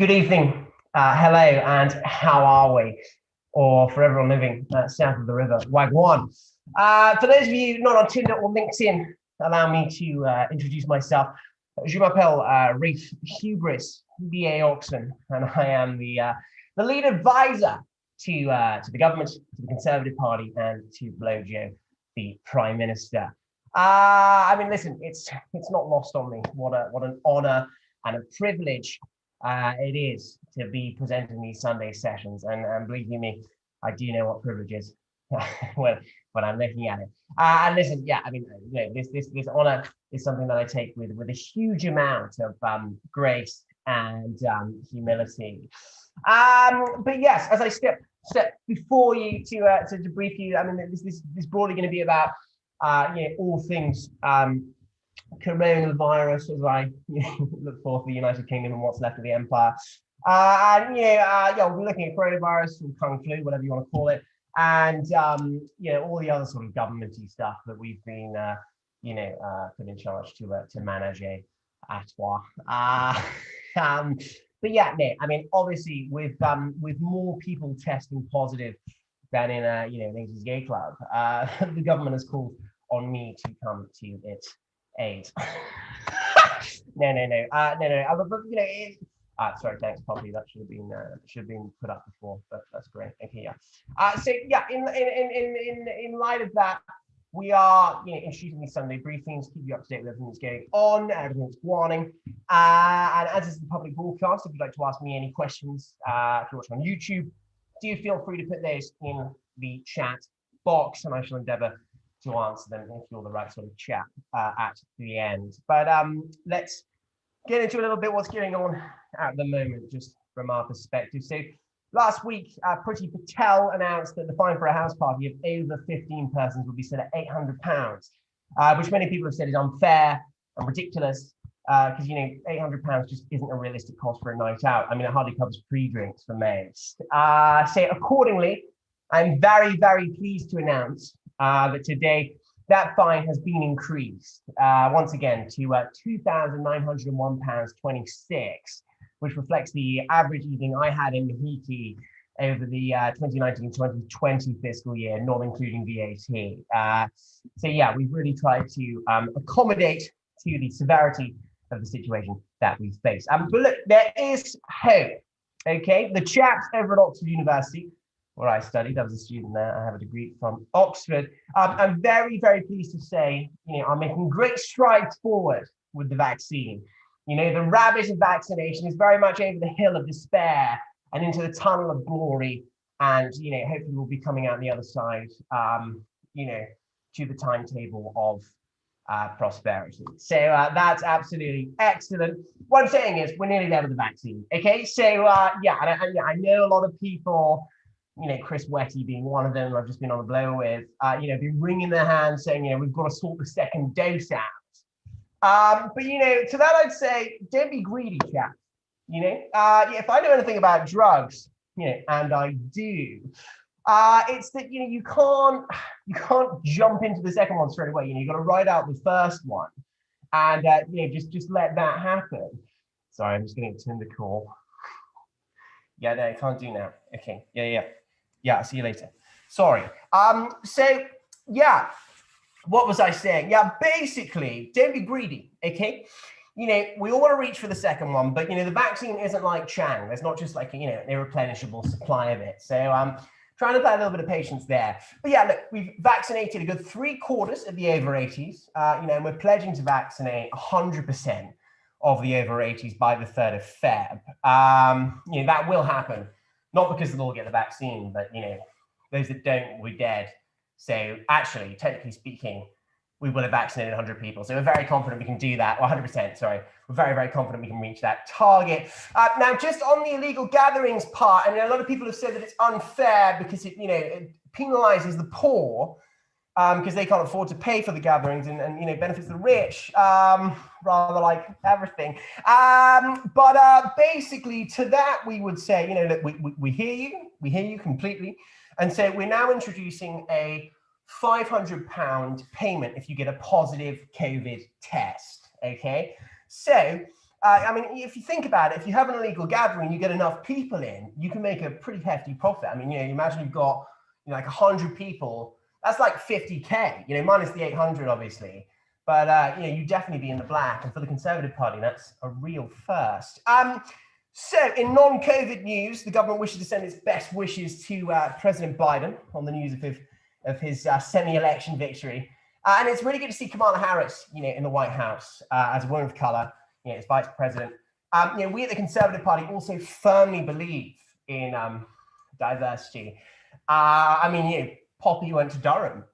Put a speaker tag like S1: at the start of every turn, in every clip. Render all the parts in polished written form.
S1: Good evening, hello, and how are we? Or for everyone living south of the river, Wagwan. For those of you not on Tinder or LinkedIn, allow me to introduce myself. Je m'appelle Rafe Hubris, BA OXON, and I am the lead advisor to the government, to the Conservative Party, and to Blojo, the Prime Minister. I mean, listen, it's not lost on me what an honour and a privilege it is to be presenting these Sunday sessions, and believe you me, I do know what privilege is when I'm looking at it. And listen, yeah, I mean, this honor is something that I take with a huge amount of grace and humility. But yes, as I step before you to brief you, I mean, this broadly going to be about all things coronavirus as I look forward to the United Kingdom and what's left of the empire. And we'll be looking at coronavirus or kung flu, whatever you want to call it, and all the other sort of governmenty stuff that we've been put in charge to manage at war. But yeah, no, I mean, obviously with more people testing positive than in an 80s gay club, the government has called on me to come to its aid. No. Sorry, thanks, Poppy. That should have been put up before, but that's great. Okay, yeah. So yeah, in light of that, we are introducing these Sunday briefings, keep you up to date with everything that's going on, everything that's warning. And as is the public broadcast, if you'd like to ask me any questions, if you're watching on YouTube, do feel free to put those in the chat box, and I shall endeavour to answer them if you're the right sort of chat at the end. But let's get into a little bit what's going on at the moment, just from our perspective. So last week, Patel announced that the fine for a house party of over 15 persons would be set at £800, which many people have said is unfair and ridiculous, because £800 just isn't a realistic cost for a night out. I mean, it hardly covers pre-drinks for most. So accordingly, I'm very, very pleased to announce that today that fine has been increased once again to £2,901.26, which reflects the average evening I had in Mahiki over the 2019-2020 fiscal year, not including VAT. So yeah, we've really tried to accommodate to the severity of the situation that we face. But look, there is hope. Okay, the chaps over at Oxford University, where I studied, I was a student there, I have a degree from Oxford. I'm very, very pleased to say, are making great strides forward with the vaccine. The rabbit of vaccination is very much over the hill of despair and into the tunnel of glory. And, hopefully we'll be coming out on the other side, to the timetable of prosperity. So that's absolutely excellent. What I'm saying is we're nearly there with the vaccine. Okay, so I know a lot of people, Chris Wetty being one of them, I've just been on a blow with, been wringing their hands saying, we've got to sort the second dose out. But, to that I'd say, don't be greedy, chap. If I know anything about drugs, and I do, it's that, you can't jump into the second one straight away. You've got to ride out the first one and, just let that happen. Sorry, I'm just going to turn the call. Yeah, no, I can't do now. Okay, yeah, I'll see you later. Sorry. So yeah, what was I saying? Yeah, basically, don't be greedy, okay? We all want to reach for the second one, but the vaccine isn't like Chang. There's not just like an irreplenishable supply of it. So trying to play a little bit of patience there. But yeah, look, we've vaccinated a good 3/4 of the over 80s, and we're pledging to vaccinate 100% of the over 80s by the 3rd of Feb. That will happen, not because they'll all get the vaccine, but those that don't will be dead. So actually, technically speaking, we will have vaccinated 100 people. So we're very confident we can do that, or 100%, sorry. We're very, very confident we can reach that target. Now, just on the illegal gatherings part, a lot of people have said that it's unfair because it penalizes the poor, because they can't afford to pay for the gatherings and benefits the rich, rather like everything. But basically to that we would say, look, we hear you completely. And so we're now introducing a £500 payment if you get a positive COVID test, okay? So I mean, if you think about it, if you have an illegal gathering, you get enough people in, you can make a pretty hefty profit. I mean, you imagine you've got like 100 people, that's like 50K, minus the 800, obviously. But, you definitely be in the black. And for the Conservative Party, that's a real first. So in non-COVID news, the government wishes to send its best wishes to President Biden on the news of his semi-election victory. And it's really good to see Kamala Harris, in the White House as a woman of color, as vice president. We at the Conservative Party also firmly believe in diversity. Poppy went to Durham,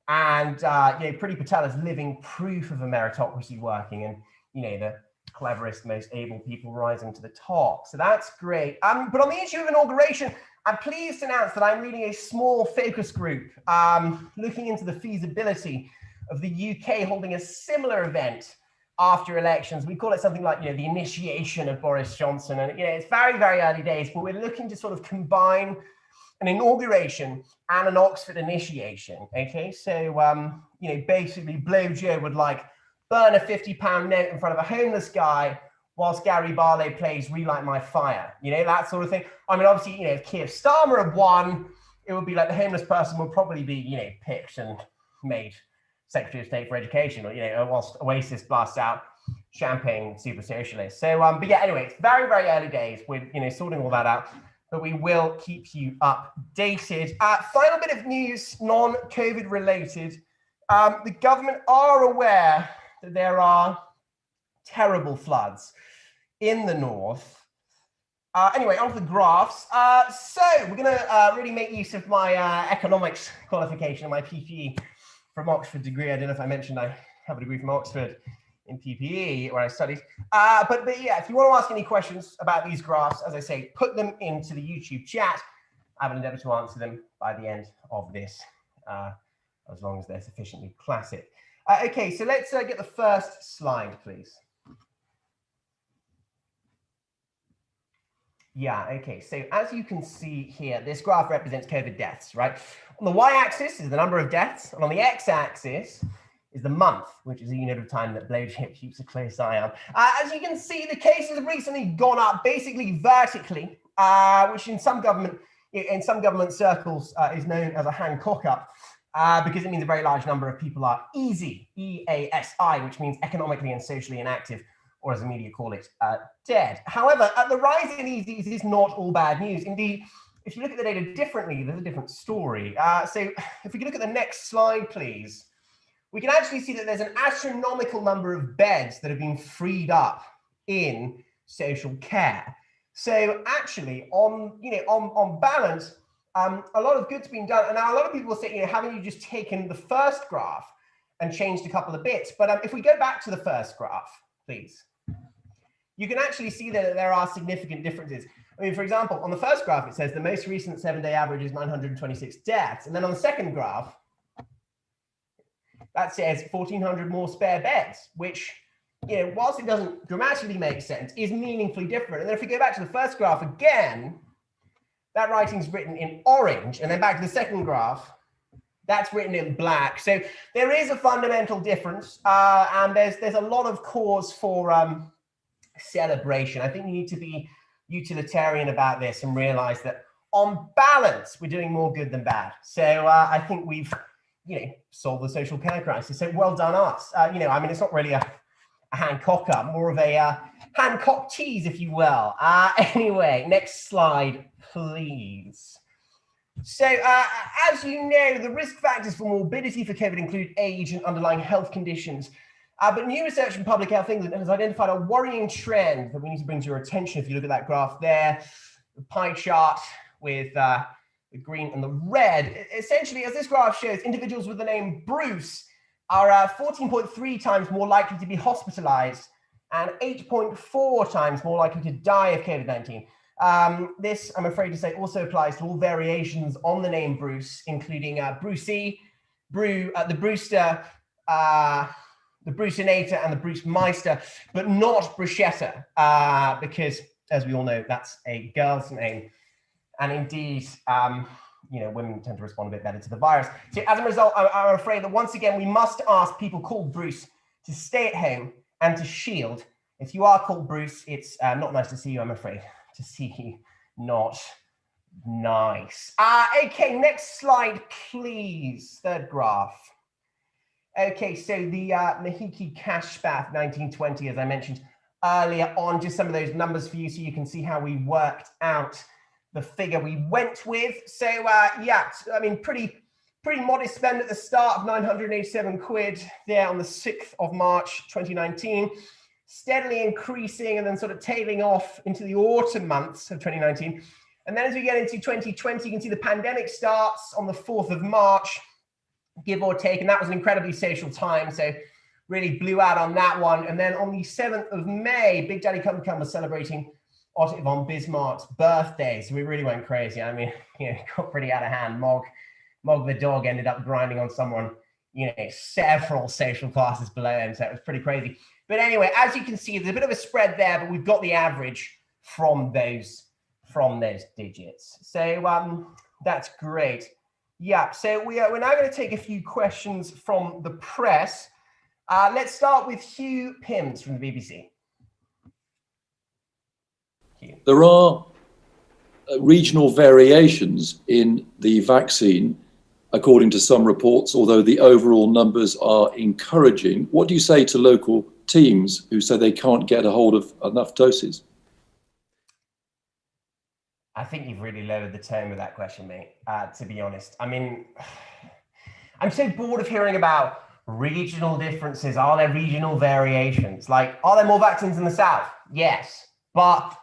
S1: and Priti Patel is living proof of a meritocracy working, and the cleverest, most able people rising to the top. So that's great. But on the issue of inauguration, I'm pleased to announce that I'm leading a small focus group looking into the feasibility of the UK holding a similar event after elections. We call it something like, the initiation of Boris Johnson. And, it's very, very early days, but we're looking to sort of combine an inauguration and an Oxford initiation. Okay, so, basically Blojo would burn a £50 note in front of a homeless guy whilst Gary Barlow plays Relight My Fire, that sort of thing. I mean, obviously, if Keir Starmer had won, it would be like the homeless person would probably be, picked and made Secretary of State for Education, or, whilst Oasis blasts out Champagne Super Socialist. So, but yeah, anyway, it's very, very early days. We're, sorting all that out, but we will keep you updated. Final bit of news, non-COVID related. The government are aware that there are terrible floods in the north. Anyway, on to the graphs. So we're going to really make use of my economics qualification, my PPE from Oxford degree. I don't know if I mentioned I have a degree from Oxford in PPE where I studied. But yeah, if you want to ask any questions about these graphs, as I say, put them into the YouTube chat. I will endeavor to answer them by the end of this, as long as they're sufficiently classic. Okay, so let's get the first slide, please. Yeah, okay, so as you can see here, this graph represents COVID deaths, right? On the y-axis is the number of deaths, and on the x-axis is the month, which is a unit of time that Blojo keeps a close eye on. As you can see, the cases have recently gone up basically vertically, which in some government circles is known as a Hancock up, because it means a very large number of people are easy, E-A-S-I, which means economically and socially inactive, or as the media call it, dead. However, the rise in EVs is not all bad news. Indeed, if you look at the data differently, there's a different story. So if we can look at the next slide, please, we can actually see that there's an astronomical number of beds that have been freed up in social care. So actually, on balance, a lot of good's been done. And now a lot of people will say, haven't you just taken the first graph and changed a couple of bits? But if we go back to the first graph, please, you can actually see that there are significant differences. I mean, for example, on the first graph, it says the most recent 7-day average is 926 deaths. And then on the second graph, that says 1,400 more spare beds, which, whilst it doesn't dramatically make sense, is meaningfully different. And then if we go back to the first graph again, that writing's written in orange. And then back to the second graph, that's written in black. So there is a fundamental difference. And there's a lot of cause for celebration. I think you need to be utilitarian about this and realize that on balance, we're doing more good than bad. So I think we've, solved the social care crisis. So well done us. I mean, it's not really a Hancock up, more of a Hancock tease, if you will. Anyway, next slide, please. So as you know, the risk factors for morbidity for COVID include age and underlying health conditions. But new research from Public Health England has identified a worrying trend that we need to bring to your attention. If you look at that graph there, the pie chart with the green and the red, essentially, as this graph shows, individuals with the name Bruce are 14.3 times more likely to be hospitalized and 8.4 times more likely to die of COVID-19. This, I'm afraid to say, also applies to all variations on the name Bruce, including Brucey, the Brewster, the Bruceinator and the Bruce Meister, but not Bruschetta, because, as we all know, that's a girl's name. And indeed, women tend to respond a bit better to the virus. So as a result, I'm afraid that once again, we must ask people called Bruce to stay at home and to shield If you are called Bruce, it's not nice to see you, I'm afraid. To see you, not nice. Okay, next slide, please. Third graph. Okay, so the Mahiki cash bath 1920, as I mentioned earlier on, just some of those numbers for you so you can see how we worked out the figure we went with. So yeah, I mean, pretty modest spend at the start of 987 quid there on the 6th of March 2019, steadily increasing and then sort of tailing off into the autumn months of 2019. And then as we get into 2020, you can see the pandemic starts on the 4th of March, give or take, and that was an incredibly social time, so really blew out on that one. And then on the 7th of May, Big Daddy Come was celebrating Otto von Bismarck's birthday, so we really went crazy. I mean, you know, it got pretty out of hand. Mog the dog ended up grinding on someone, you know, several social classes below him, so it was pretty crazy. But anyway, as you can see, there's a bit of a spread there, but we've got the average from those digits. So that's great. Yeah, so we're now going to take a few questions from the press. Let's start with Hugh Pims from the BBC. Hugh.
S2: There are regional variations in the vaccine, according to some reports, although the overall numbers are encouraging. What do you say to local teams who say they can't get a hold of enough doses?
S1: I think you've really lowered the tone with that question, mate, to be honest. I mean, I'm so bored of hearing about regional differences. Are there regional variations? Like, are there more vaccines in the South? Yes. But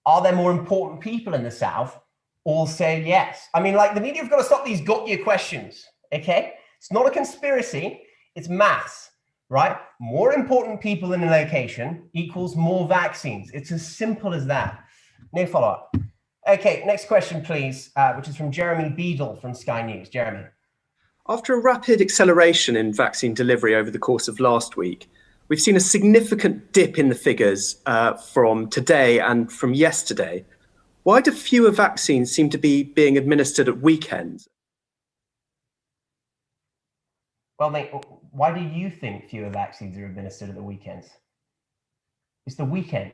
S1: are there more important people in the South? Also, yes. I mean, like, the media have got to stop these got you questions, okay? It's not a conspiracy, it's maths, right? More important people in a location equals more vaccines. It's as simple as that. No follow-up. Okay, next question, please, which is from Jeremy Beadle from Sky News. Jeremy.
S3: After a rapid acceleration in vaccine delivery over the course of last week, we've seen a significant dip in the figures from today and from yesterday. Why do fewer vaccines seem to be being administered at weekends?
S1: Well, mate, why do you think fewer vaccines are administered at the weekends? It's the weekend.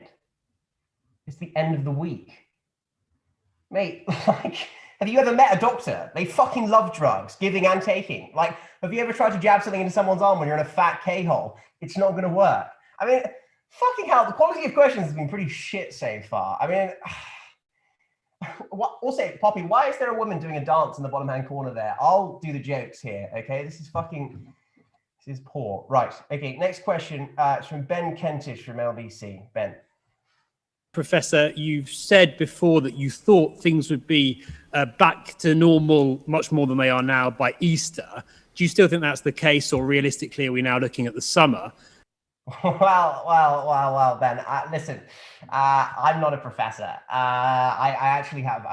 S1: It's the end of the week. Mate, like, have you ever met a doctor? They fucking love drugs, giving and taking. Like, have you ever tried to jab something into someone's arm when you're in a fat K-hole? It's not going to work. I mean, fucking hell, the quality of questions has been pretty shit so far. I mean, also, Poppy, why is there a woman doing a dance in the bottom-hand corner there? I'll do the jokes here, okay? This is poor. Right, okay, next question. It's from Ben Kentish from LBC. Ben.
S4: Professor, you've said before that you thought things would be back to normal much more than they are now by Easter. Do you still think that's the case, or realistically, are we now looking at the summer?
S1: Well, Ben, listen, I'm not a professor. I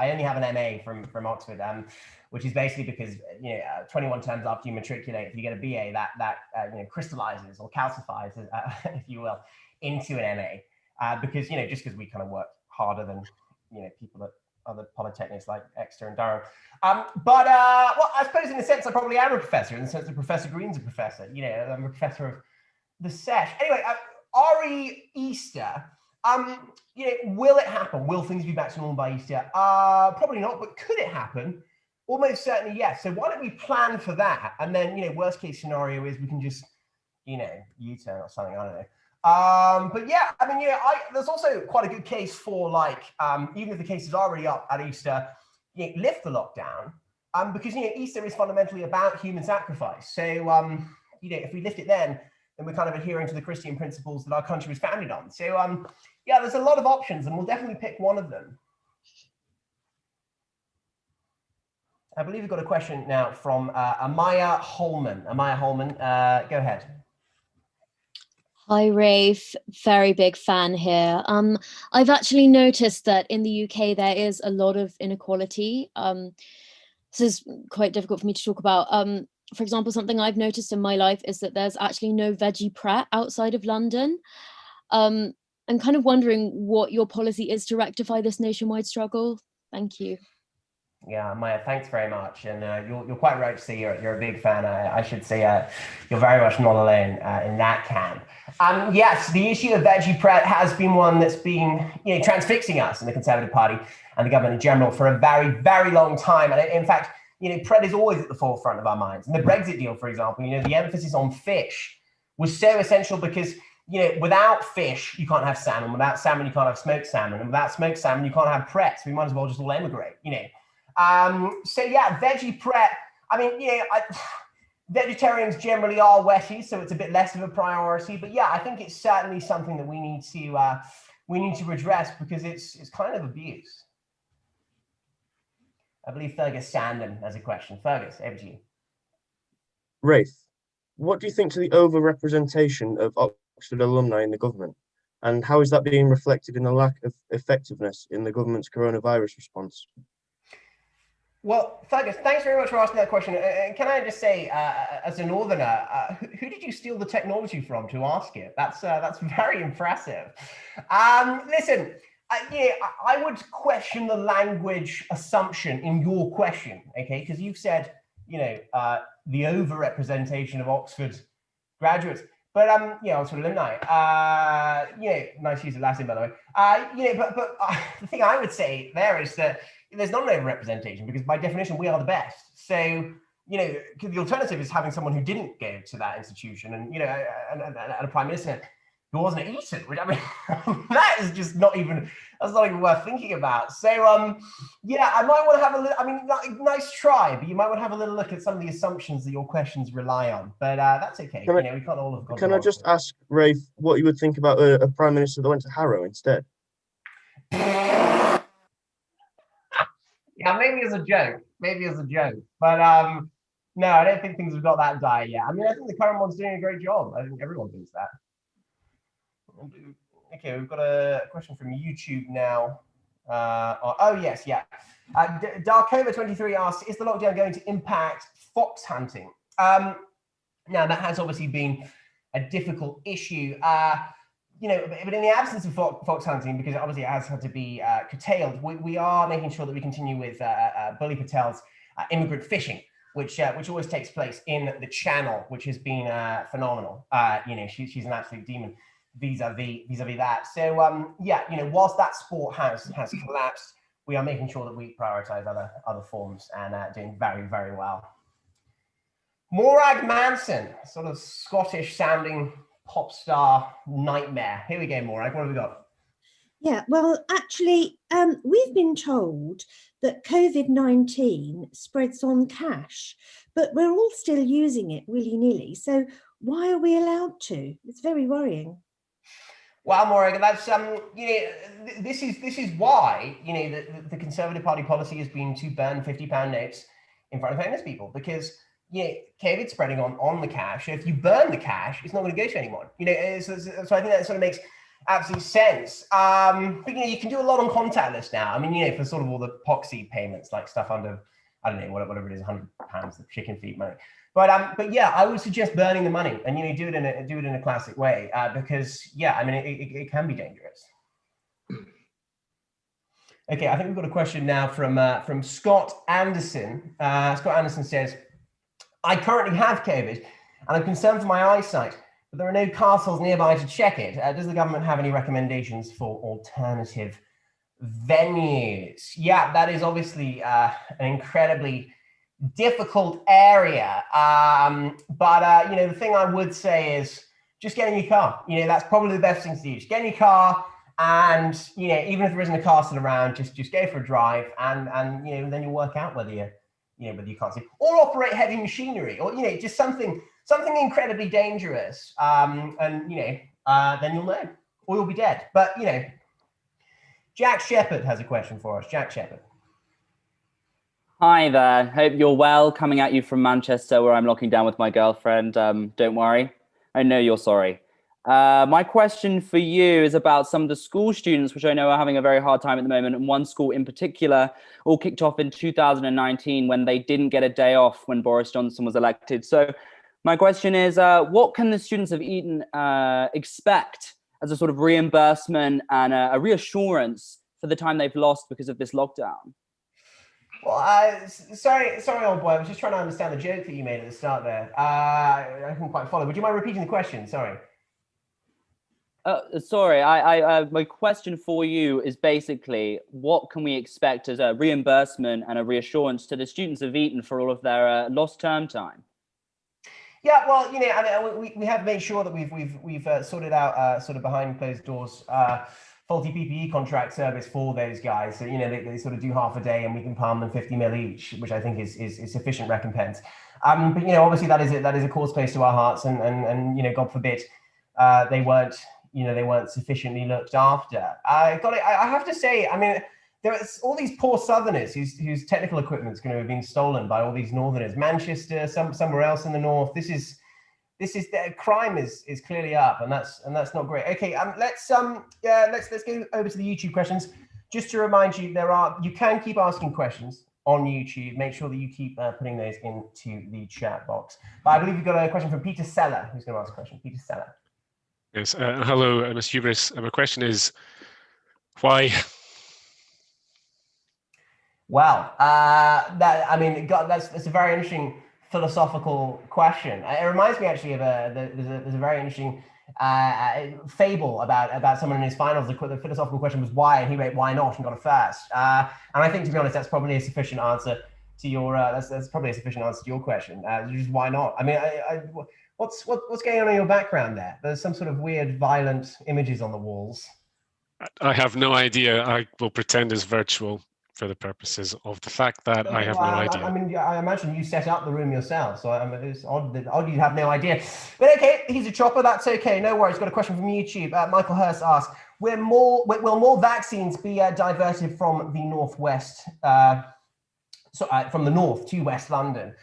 S1: only have an MA from Oxford, which is basically because, 21 terms after you matriculate, if you get a BA, that crystallizes or calcifies, if you will, into an MA. Because, just because we kind of work harder than, people at other polytechnics like Exeter and Durham. But I suppose in a sense, I probably am a professor, in the sense that Professor Green's a professor. I'm a professor of the sesh. Anyway, RE Easter, will it happen? Will things be back to normal by Easter? Probably not, but could it happen? Almost certainly, yes. So why don't we plan for that? And then, worst case scenario is we can just, U-turn or something, I don't know. But yeah, I mean, there's also quite a good case for, like, even if the cases are already up at Easter, lift the lockdown, because, Easter is fundamentally about human sacrifice. So, if we lift it then we're kind of adhering to the Christian principles that our country was founded on. So, yeah, there's a lot of options, and we'll definitely pick one of them. I believe we've got a question now from Amaya Holman. Amaya Holman, go ahead.
S5: Hi, Rafe. Very big fan here. I've actually noticed that in the UK, there is a lot of inequality. This is quite difficult for me to talk about. For example, something I've noticed in my life is that there's actually no veggie Pret outside of London. I'm kind of wondering what your policy is to rectify this nationwide struggle. Thank you.
S1: Yeah, Maya, thanks very much. And you're quite right to say you're a big fan. I should say you're very much not alone in that camp. Yes, the issue of veggie pret has been one that's been transfixing us in the Conservative Party and the government in general for a very, very long time. And in fact, pret is always at the forefront of our minds. In the Brexit deal, for example, the emphasis on fish was so essential because without fish, you can't have salmon. Without salmon, you can't have smoked salmon. And without smoked salmon, you can't have pret. So we might as well just all emigrate, So yeah, veggie pret. I mean, vegetarians generally are wetties, so it's a bit less of a priority. But yeah, I think it's certainly something that we need to address because it's kind of abuse. I believe Fergus Sandon has a question. Fergus, over to you.
S6: Rafe, what do you think to the over-representation of Oxford alumni in the government? And how is that being reflected in the lack of effectiveness in the government's coronavirus response?
S1: Well, Fergus, thanks very much for asking that question. Can I just say, as a northerner, who did you steal the technology from to ask it? That's very impressive. Listen, I would question the language assumption in your question, okay? Because you've said, the overrepresentation of Oxford graduates. But Oxford alumni, nice use of Latin, by the way. But the thing I would say there is that there's not an overrepresentation because by definition we are the best. So the alternative is having someone who didn't go to that institution, and and a prime minister who wasn't at Eton, which I mean that is just not even worth thinking about. So I might want to have a little. I mean, nice try, but you might want to have a little look at some of the assumptions that your questions rely on. But that's okay. We can't all have gone.
S6: Can I just ask Rafe what you would think about a prime minister that went to Harrow instead?
S1: Yeah, maybe as a joke. But no, I don't think things have got that dire yet. I mean, I think the current one's doing a great job. I think everyone thinks that. Okay, we've got a question from YouTube now. Yes. Darkova23 asks, is the lockdown going to impact fox hunting? Now, that has obviously been a difficult issue. But in the absence of fox hunting, because obviously it has had to be curtailed, we are making sure that we continue with Bully Patel's immigrant fishing, which always takes place in the Channel, which has been phenomenal. She's an absolute demon vis-a-vis that. So whilst that sport has collapsed, we are making sure that we prioritize other forms and doing very, very well. Morag Manson, sort of Scottish sounding pop star nightmare. Here we go, Morag. What have we got?
S7: Yeah, well, actually, we've been told that COVID-19 spreads on cash, but we're all still using it willy-nilly. So why are we allowed to? It's very worrying.
S1: Well, Morag, that's this is why the Conservative Party policy has been to burn £50 notes in front of homeless people, because COVID's spreading on the cash. If you burn the cash, it's not going to go to anyone. So I think that sort of makes absolute sense. But you can do a lot on contactless now. I mean, for sort of all the poxy payments, like stuff under, I don't know, whatever it is, £100, the chicken feed money. But yeah, I would suggest burning the money and do it in a classic way because I mean it can be dangerous. Okay, I think we've got a question now from Scott Anderson. Scott Anderson says, I currently have COVID and I'm concerned for my eyesight, but there are no castles nearby to check it. Does the government have any recommendations for alternative venues? Yeah, that is obviously an incredibly difficult area. But the thing I would say is just get in your car. That's probably the best thing to do. Just get in your car and, even if there isn't a castle around, just go for a drive and then you'll work out whether you can't see, or operate heavy machinery, or just something incredibly dangerous, and then you'll know, or you'll be dead. But Jack Shepherd has a question for us. Jack Shepherd.
S8: Hi there. Hope you're well. Coming at you from Manchester, where I'm locking down with my girlfriend. Don't worry. I know you're sorry. My question for you is about some of the school students, which I know are having a very hard time at the moment. And one school in particular all kicked off in 2019 when they didn't get a day off when Boris Johnson was elected. So my question is, what can the students of Eton expect as a sort of reimbursement and a reassurance for the time they've lost because of this lockdown?
S1: Well, sorry, old boy. I was just trying to understand the joke that you made at the start there. I couldn't quite follow. Would you mind repeating the question? Sorry.
S8: Sorry, I my question for you is basically, what can we expect as a reimbursement and a reassurance to the students of Eton for all of their lost term time?
S1: Yeah, well, I mean, we have made sure that we've sorted out sort of behind closed doors faulty PPE contract service for those guys. So they sort of do half a day, and we can palm them 50 mil each, which I think is sufficient recompense. But obviously that is a cause close to our hearts, and God forbid they weren't sufficiently looked after. I have to say, I mean, there's all these poor Southerners whose technical equipment's going to have been stolen by all these Northerners. Manchester, somewhere else in the north. This is the crime is clearly up, and that's not great. Okay, let's go over to the YouTube questions. Just to remind you, you can keep asking questions on YouTube. Make sure that you keep putting those into the chat box. But I believe we've got a question from Peter Seller, who's going to ask a question. Peter Seller.
S9: Yes. Hello, Ms. Hubris. My question is, why?
S1: Well, that's a very interesting philosophical question. It reminds me actually of there's a very interesting fable about someone in his finals. The philosophical question was why, and he wrote why not and got a first. And I think, to be honest, that's probably a sufficient answer to your that's probably a sufficient answer to your question. Just why not? I mean, what's going on in your background there? There's some sort of weird, violent images on the walls.
S9: I have no idea. I will pretend it's virtual for the purposes of the fact that I have no idea.
S1: I mean, I imagine you set up the room yourself, so it's odd you have no idea. But okay, he's a chopper. That's okay. No worries. Got a question from YouTube. Michael Hurst asks, will more vaccines be diverted from the northwest, from the north to West London?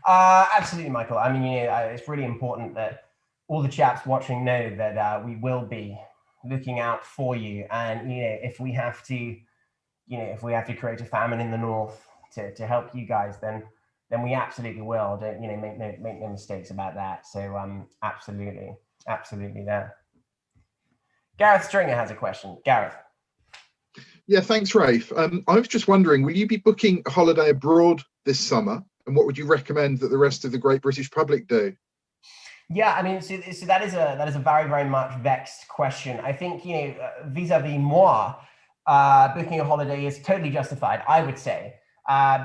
S1: Absolutely, Michael. I mean, it's really important that all the chaps watching know that we will be looking out for you, and if we have to create a famine in the north to help you guys, then we absolutely will. Don't make no mistakes about that. So absolutely there. Gareth Stringer has a question. Gareth.
S10: Yeah, thanks, Rafe. I was just wondering, will you be booking a holiday abroad this summer, and what would you recommend that the rest of the great British public do?
S1: Yeah, I mean, so that is a very, very much vexed question. I think vis-a-vis moi, booking a holiday is totally justified, I would say,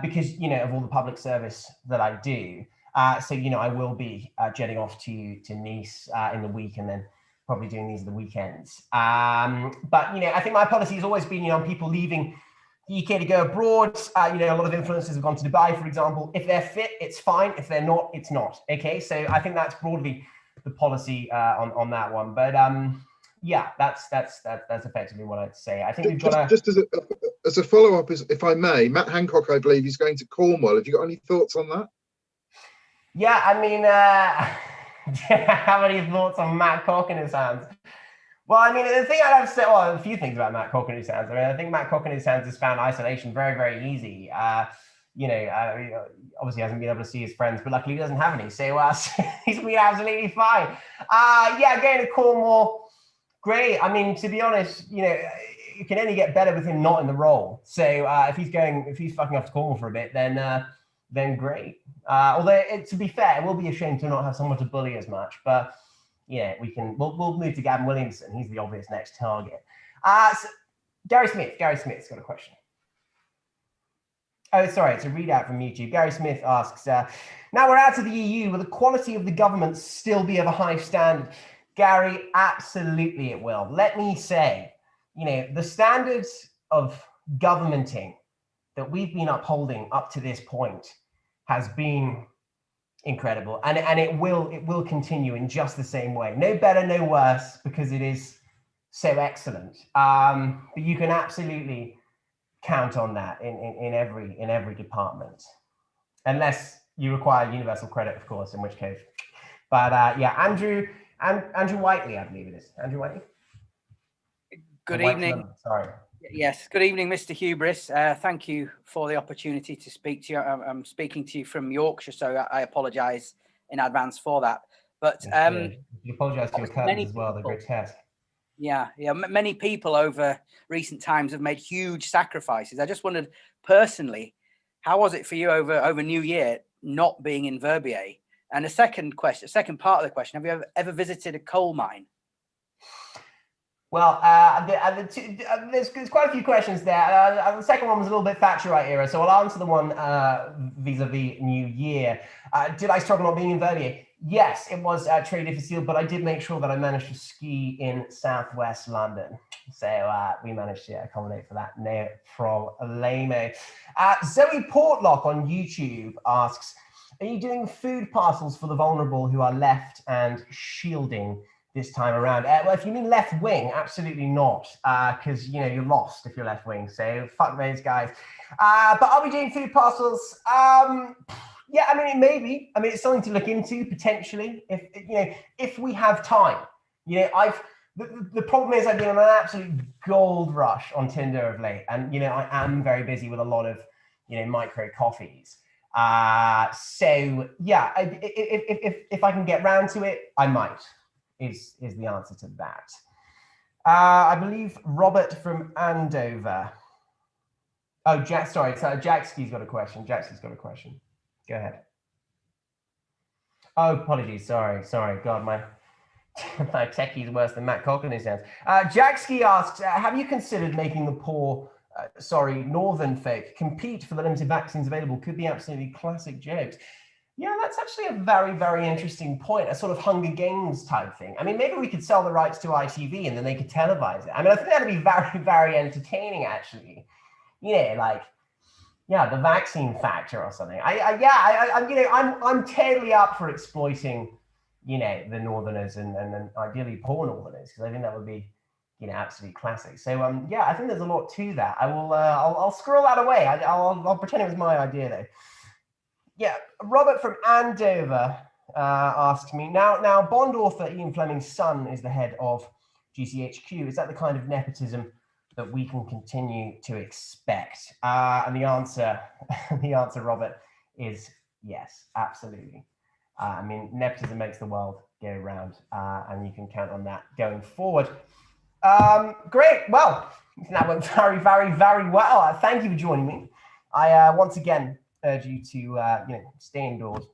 S1: because of all the public service that I do. So I will be jetting off to Nice in the week, and then probably doing these at the weekends. But I think my policy has always been on people leaving the UK to go abroad. A lot of influencers have gone to Dubai, for example. If they're fit, it's fine. If they're not, it's not. Okay, so I think that's broadly the policy on that one. But yeah, that's effectively what I'd say. I think we've got
S10: just as a follow-up, if I may, Matt Hancock, I believe, is going to Cornwall. Have you got any thoughts on that?
S1: Yeah, I mean, how many thoughts on Matt Cock in his hands? Well, I mean, the thing I'd have to say, a few things about Matt Cock in his hands. I mean, I think Matt Cock in his hands has found isolation very, very easy. Obviously hasn't been able to see his friends, but luckily he doesn't have any. So he's been absolutely fine. Going to Cornwall, great. I mean, to be honest, it can only get better with him not in the role. So if he's fucking off to Cornwall for a bit, then great. Although to be fair, it will be a shame to not have someone to bully as much, but yeah, we'll move to Gavin Williamson. He's the obvious next target. So Gary Smith's got a question. Oh, sorry, it's a readout from YouTube. Gary Smith asks, now we're out of the EU, will the quality of the government still be of a high standard? Gary, absolutely it will. Let me say, the standards of governmenting that we've been upholding up to this point has been incredible, and it will continue in just the same way. No better, no worse, because it is so excellent. But you can absolutely count on that in every department, unless you require universal credit, of course, in which case. But Andrew Whiteley, I believe it is. Andrew Whiteley.
S11: Good evening.
S1: Sorry.
S11: Yes, good evening, Mr. Hubris. Thank you for the opportunity to speak to you. I'm speaking to you from Yorkshire, so I apologise in advance for that. But
S1: you apologise to your curtains as well. They're grotesque.
S11: Yeah. Many people over recent times have made huge sacrifices. I just wondered personally, How was it for you over New Year not being in Verbier? And the second part of the question: have you ever visited a coal mine?
S1: Well, there's quite a few questions there. The second one was a little bit Thatcherite era, so I'll answer the one vis-a-vis New Year. Did I struggle not being in Verbier? Yes, it was truly difficult, but I did make sure that I managed to ski in southwest London. So we managed to accommodate for that. No problemo. Zoe Portlock on YouTube asks, are you doing food parcels for the vulnerable who are left and shielding this time around? Well, if you mean left wing, absolutely not, because you're lost if you're left wing. So fuck those guys. But are we doing food parcels? Yeah, I mean, it may be. I mean, it's something to look into potentially if we have time. The problem is I've been on an absolute gold rush on Tinder of late, and I am very busy with a lot of micro coffees. So yeah, if I can get round to it, I might. Is the answer to that. I believe Robert from Andover. Oh, Jackski's got a question. Go ahead. Oh, apologies. Sorry. God, my techie is worse than Matt Cock in his hands. Jackski asks, have you considered making the poor, northern folk compete for the limited vaccines available? Could be absolutely classic jokes. Yeah, that's actually a very, very interesting point. A sort of Hunger Games type thing. I mean, maybe we could sell the rights to ITV and then they could televise it. I mean, I think that'd be very, very entertaining, actually. The vaccine factor or something. I'm totally up for exploiting, the Northerners and ideally poor Northerners, because I think that would be, absolutely classic. So I think there's a lot to that. I'll squirrel that away. I'll pretend it was my idea though. Yeah, Robert from Andover asks me, now Bond author Ian Fleming's son is the head of GCHQ. Is that the kind of nepotism that we can continue to expect? And the answer, Robert, is yes, absolutely. I mean, nepotism makes the world go round, and you can count on that going forward. Great. Well, that went very, very, very well. Thank you for joining me. I once again urge you to stay indoors,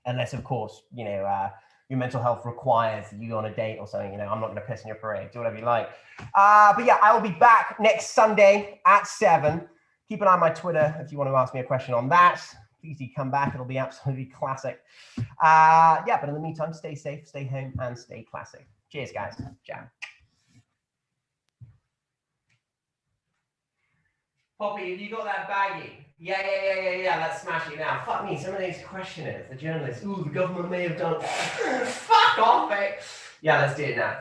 S1: unless of course your mental health requires you on a date or something. I'm not going to piss in your parade. Do whatever you like. But yeah, I will be back next Sunday at 7. Keep an eye on my Twitter if you want to ask me a question on that. Please do come back. It'll be absolutely classic. But in the meantime, stay safe, stay home, and stay classic. Cheers, guys. Ciao. Poppy, have you got that baggie? Yeah, let's smash it now. Fuck me, some of these questioners, the journalists, the government may have done. Fuck off, mate. Yeah, let's do it now.